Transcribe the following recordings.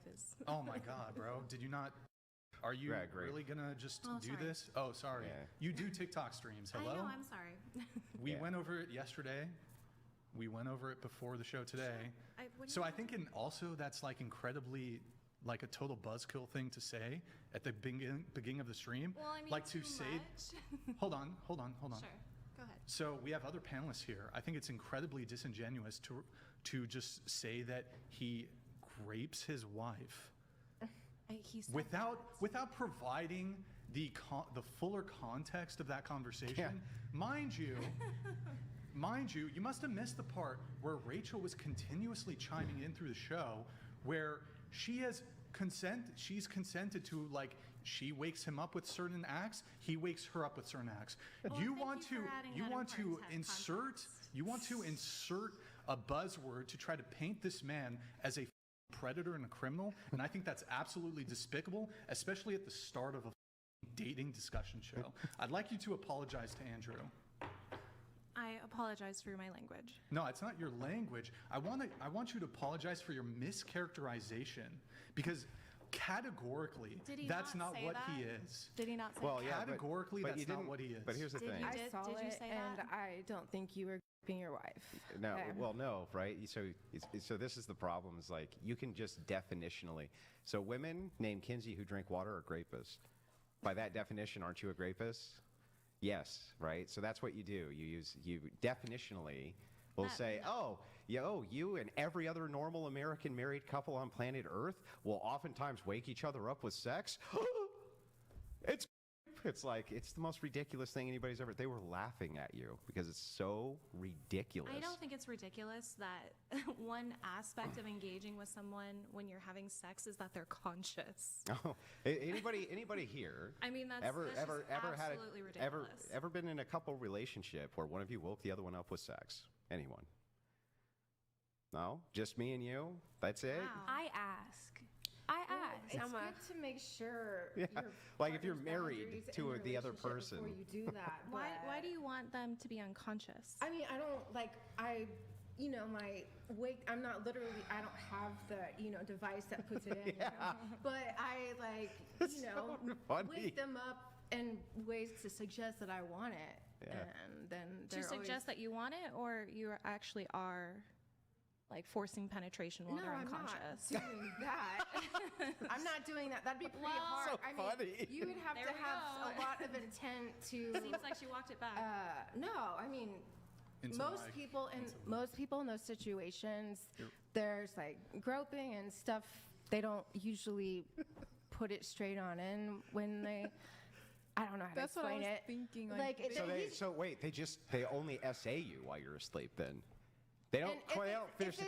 wife is. Oh my God, bro. Did you not? Are you really gonna just do this? Oh, sorry. Yeah. You do TikTok streams. Hello? I know, I'm sorry. We went over it yesterday. We went over it before the show today. So I think that's like incredibly like a total buzzkill thing to say at the beginning of the stream. Well, I mean, like too to say, much. hold on. Sure, go ahead. So we have other panelists here. I think it's incredibly disingenuous to just say that he grapes his wife without providing the fuller context of that conversation. Yeah. Mind you, you must have missed the part where Rachel was continuously chiming in through the show, where she's consented to, like, she wakes him up with certain acts, he wakes her up with certain acts. Well, you want to insert a buzzword to try to paint this man as a predator and a criminal, and I think that's absolutely despicable, especially at the start of a dating discussion show. I'd like you to apologize to Andrew. I apologize for my language. No, it's not your language. I want you to apologize for your mischaracterization, because categorically, that's not what he is. Did he not say Well, that? yeah, Categorically, but that's not what he is. But here's the thing. I saw did you it, say and that? I don't think you were being your wife. No, Okay. well, no, right? So this is the problem. Is like you can just definitionally. So women named Kinsey who drink water are grapists. By that definition, aren't you a grapist? Yes, right. So that's what you do. You definitionally will say, you and every other normal American married couple on planet Earth will oftentimes wake each other up with sex. It's like, it's the most ridiculous thing anybody's ever. They were laughing at you because it's so ridiculous. I don't think it's ridiculous that one aspect of engaging with someone when you're having sex is that they're conscious. Oh, anybody here? I mean, that's ever just had absolutely ridiculous. ever been in a couple relationship where one of you woke the other one up with sex? Anyone? No, just me and you. That's it. Wow. I ask. It's good to make sure. Yeah. Your Like if you're partner's married boundaries in to your the other relationship person. before you do that. Why but- do you want them to be unconscious? I mean, I don't like my wake. I'm not literally. I don't have the device that puts it in. Yeah. But I like so funny. wake them up in ways to suggest that I want it, Yeah. and then Do you suggest that you want it, or you actually are like forcing penetration while they're unconscious? I'm not doing that. I'm not doing that. That'd be pretty hard. So funny. You would have There to we have go. a lot of intent to. Seems like she walked it back. No, I mean, Into most my- people in those situations, there's like groping and stuff. They don't usually put it straight on in when they. I don't know how That's to what I explain was it. thinking. So wait, they only SA you while you're asleep then. They don't. If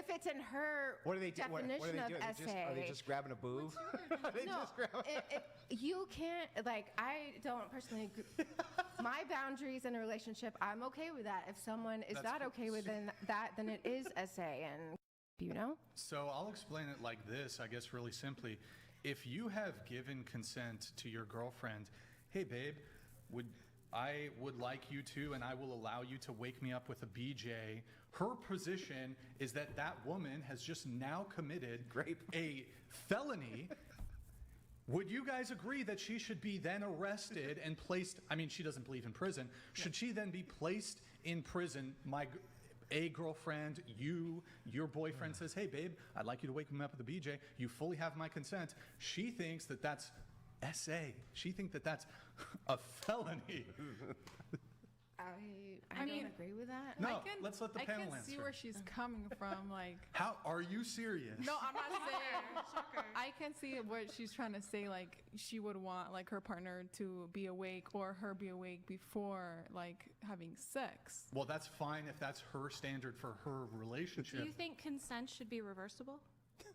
it's in her What do they do? What definition are of they doing? SA, Are they just grabbing a boob? You can't, like, I don't personally, my boundaries in a relationship, I'm okay with that. If someone is That's not cool. okay with that, then it is SA, and So I'll explain it like this, I guess really simply. If you have given consent to your girlfriend, hey babe, I would like you to, and I will allow you to wake me up with a BJ. Her position is that woman has just now committed a felony. Would you guys agree that she should be then arrested and placed, I mean, she doesn't believe in prison. Should she then be placed in prison? A girlfriend, your boyfriend says, hey babe, I'd like you to wake me up with a BJ. You fully have my consent. She thinks that that's SA. She thinks that that's a felony. I don't agree with that. No, let's let the panel I can see where she's coming from. Like, how are you serious? no, I'm not saying. I can see what she's trying to say. Like, she would want like her partner to be awake or her be awake before like having sex. Well, that's fine if that's her standard for her relationship. Do you think consent should be reversible?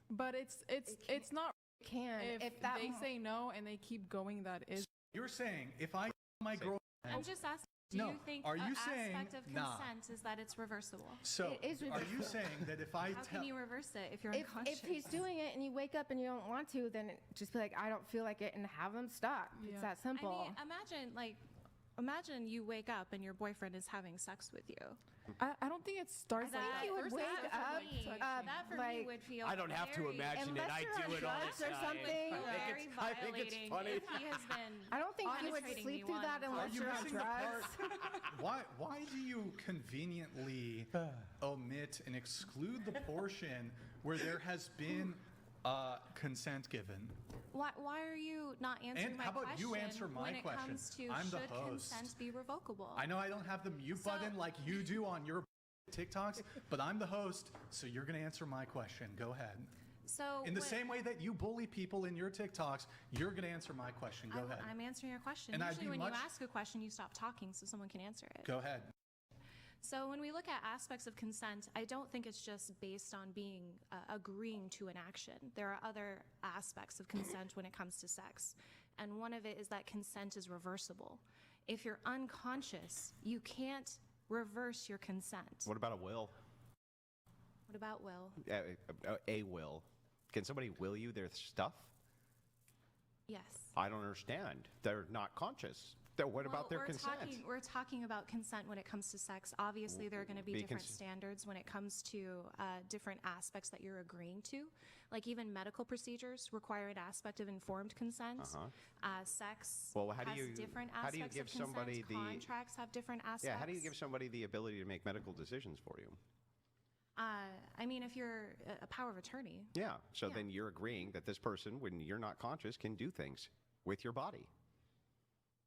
But it's not. Can If they say no and they keep going, that is. You're saying if I my girlfriend. I'm just asking. Do No, you think are you an saying- aspect of nah. consent is that it's reversible? So It is are you reversible. saying that if I How tell can you reverse it if you're If unconscious? he's doing it and you wake up and you don't want to, then just be like, I don't feel like it, and have him stop. Yeah. It's that I simple. mean, imagine like imagine you wake up and your boyfriend is having sex with you. I don't think it starts That- like that. you would First, it wake starts with, up, like, touching. That for me like- would feel I don't have to very- imagine it. Unless I you're do on it all drugs the or time. something. Feel I very think it's violating funny. if he has been. I don't think you would penetrating sleep me through that one unless you you're on missing the drugs. Why do you conveniently omit and exclude the portion where there has been consent given? Why are you not answering And my how about question you answer my when it question? comes to I'm the should host. consent be revocable? I know I don't have the mute So- button like you do on your TikToks, but I'm the host, so you're going to answer my question. Go ahead. So In the what- same way that you bully people in your TikToks, you're going to answer my question. Go ahead. I'm answering your question. And I'd Usually be when much- you ask a question, you stop talking so someone can answer it. Go ahead. So when we look at aspects of consent, I don't think it's just based on being agreeing to an action. There are other aspects of consent when it comes to sex. And one of it is that consent is reversible. If you're unconscious, you can't reverse your consent. What about a will? What about will? A will. Can somebody will you their stuff? Yes. I don't understand. They're not conscious. What about their we're consent? We're talking about consent when it comes to sex. Obviously, there are going to be Be different cons- standards when it comes to different aspects that you're agreeing to. Like even medical procedures require an aspect of informed consent. Sex Well, how do has you- different how do you aspects give of consent. somebody the- Contracts have different aspects. Yeah, how do you give somebody the ability to make medical decisions for you? I mean, if you're a power of attorney, Yeah, so Yeah. then you're agreeing that this person, when you're not conscious, can do things with your body.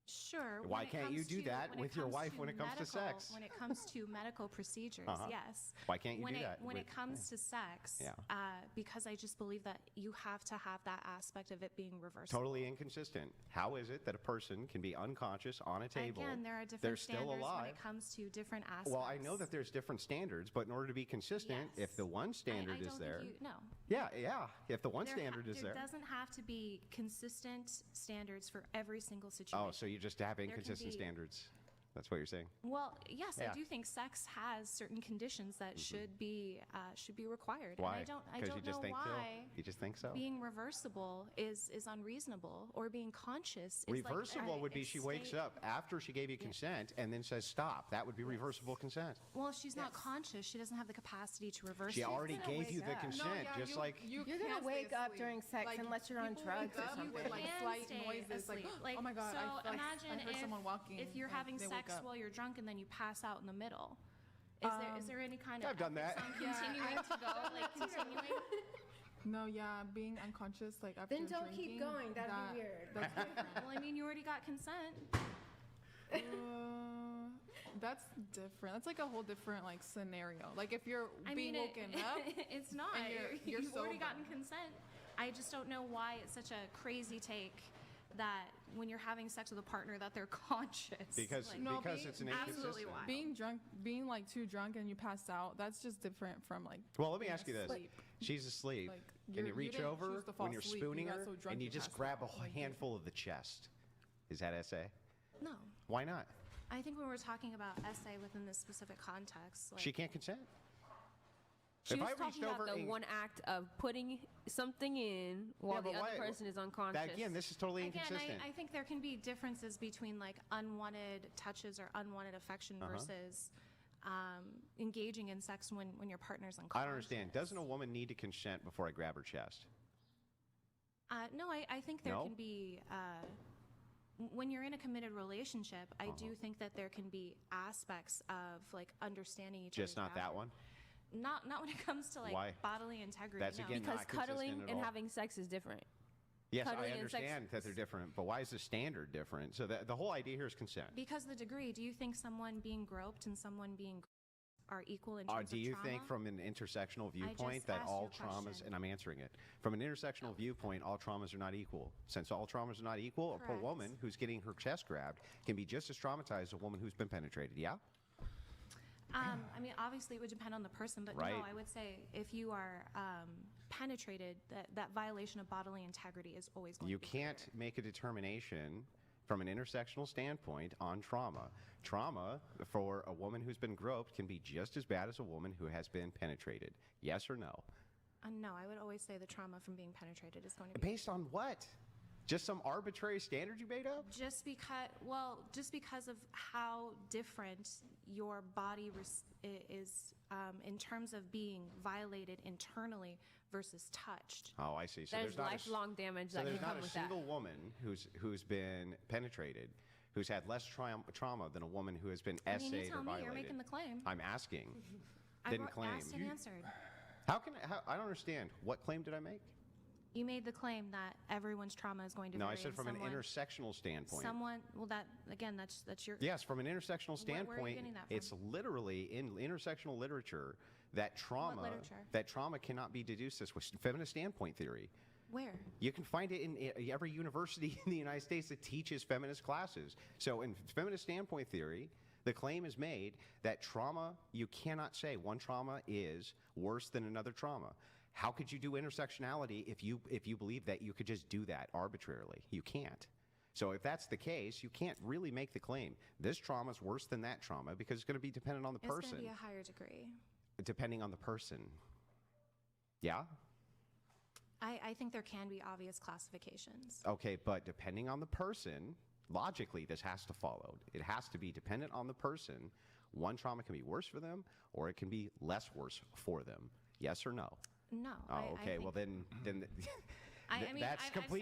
sure. Why when it can't you comes do to- that when it with your comes wife to when it comes to medical- sex? When it comes to medical procedures, yes. Why can't you when do it, that When with- it comes to sex, Yeah. because I just believe that you have to have that aspect of it being reversible. Totally inconsistent. How is it that a person can be unconscious on a table? Again, there are different they're still standards when alive? it comes to different aspects. Well, I know that there's different standards, but in order to be consistent, if Yes. the one I standard don't is there, think no. yeah, if the one There standard is there there. doesn't have to be consistent standards for every single situation. Oh, so you just have can inconsistent be- standards. That's what you're saying. Well, yes, Yeah. I do think sex has certain conditions that should be required. Why? And I Because don't you just know think so? why You just think so? being reversible is unreasonable, or being conscious is Reversible like, would be she wakes up after she gave you consent and then says stop. That would be reversible consent. Well, she's not conscious. She doesn't have the capacity to reverse She it. already gonna gave wake you the up. No, consent, just like You're gonna can't stay wake up asleep. during sex unless you're on people wake drugs or up something. With like Can slight stay noises, asleep. oh my god, so I feel like imagine I heard someone walking. if you're like, having they sex woke up. while you're drunk and then you pass out in the middle. Is there any kind of I've done ethics that. on continuing to go, like continuing? No, yeah, being unconscious like after Then don't keep drinking, going. That'd that- be weird. That's different. Well, I mean, you already got consent. That's different. That's like a whole different like scenario. Like if you're I being mean, woken up, it's not. and you're You've already sober. gotten consent. I just don't know why it's such a crazy take that when you're having sex with a partner that they're conscious. because Like, No, because being- it's an absolutely inconsistent. wild. being drunk, being like too drunk and you pass out, that's just different from like. Well, let me being ask you this: asleep. she's asleep, Like, and you're- you you reach didn't over choose to fall when you're asleep, you spooning got her, so drunk and you you just passed grab out. a handful of the chest. Is that SA? No. Why not? I think when we're talking about essay within this specific context, like, She can't consent. She If was I reached talking about over the and- one act of putting something in while Yeah, the but other why- person is unconscious. That, again, this is totally again, inconsistent. I think there can be differences between like unwanted touches or unwanted affection versus engaging in sex when your partner's unconscious. I don't understand. Doesn't a woman need to consent before I grab her chest? No, I think there No? can be. When you're in a committed relationship, I do think that there can be aspects of like understanding each Just other's not that boundaries. one? Not when it comes to like Why? bodily integrity. That's no. again because not consistent cuddling at and all. having sex is different. Yes, I cuddling and sex- understand that they're different, but why is the standard different? So the whole idea here is consent. Because the degree. Do you think someone being groped and someone being are equal in terms Do of you trauma? think from an intersectional viewpoint just that asked all you a traumas, question. and I'm answering it, from an intersectional viewpoint, all traumas are not equal. Since all traumas are not equal, a poor Correct. woman who's getting her chest grabbed can be just as traumatized as a woman who's been penetrated, yeah? I mean, obviously, it would depend on the person, but Right. no, I would say if you are penetrated, that violation of bodily integrity is always going You to be can't greater. make a determination from an intersectional standpoint on trauma. Trauma for a woman who's been groped can be just as bad as a woman who has been penetrated. Yes or no? No, I would always say the trauma from being penetrated is going to be. Based on what? Just some arbitrary standard you made up? just because of how different your body is in terms of being violated internally versus touched. Oh, I see. So There's not lifelong damage so that can there's come not a with that. single woman who's been penetrated, who's had less trauma than a woman who has been I essayed mean, you tell or me, violated. you're making the claim. I'm asking. I Didn't claim. asked and answered. I don't understand. What claim did I make? You made the claim that everyone's trauma is going to No, vary. I said and from an someone- intersectional standpoint. Well, that's your. Yes, from an intersectional Where are you standpoint, getting that from? it's literally in intersectional literature that trauma cannot be deduced as feminist standpoint theory. Where? You can find it in every university in the United States that teaches feminist classes. So in feminist standpoint theory, the claim is made that trauma, you cannot say one trauma is worse than another trauma. How could you do intersectionality if you believe that you could just do that arbitrarily? You can't. So if that's the case, you can't really make the claim this trauma is worse than that trauma because it's going to be dependent on the person. It's going to be a higher degree. Depending on the person. Yeah? I think there can be obvious classifications. Okay, but depending on the person, logically this has to follow. It has to be dependent on the person. One trauma can be worse for them or it can be less worse for them. Yes or no? No. Oh, okay. Well, then I mean, that's I've complete